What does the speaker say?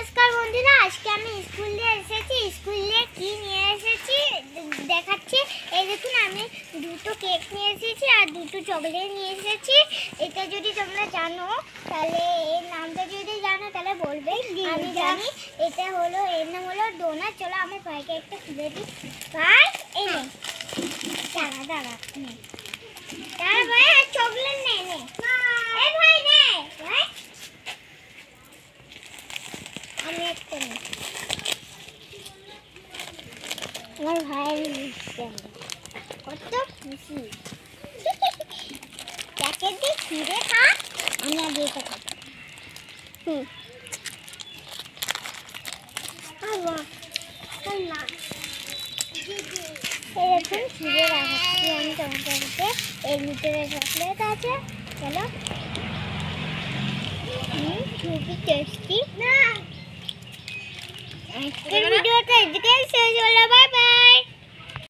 নমস্কার বন্ধুরা, আজকে আমি স্কুলে এসেছি। স্কুলে কি নিয়ে এসেছি দেখাচ্ছি। এই দেখুন, আমি দুটো কেক নিয়ে এসেছি আর দুটো চকলেট নিয়ে এসেছি। এটা যদি তোমরা জানো তাহলে, এর নামটা যদি জানো তাহলে বলবে। আমি জানি এটা হলো, এর নাম হলো ডোনাট। চলো আমার ভাইকে একটা খুলে দিই। ভাই এই নে, দাঁড়া দাঁড়া নে, দাঁড়া ভাই, আর চকলেট নে নে, এই ভাই নে ভাই, আমি একটা নিই। আমার ভাইয়ের কত খুশি, প্যাকেট দিয়ে ছিঁড়ে খা, আমি আগে এটা খাবো। এরকম ছিঁড়ে রাখাচ্ছি আমি তোমাদেরকে। এর ভিতরে চকলেট আছে। চলো, খুবই টেস্টি। আজকের ভিডিওটা এদিকেই শেষ।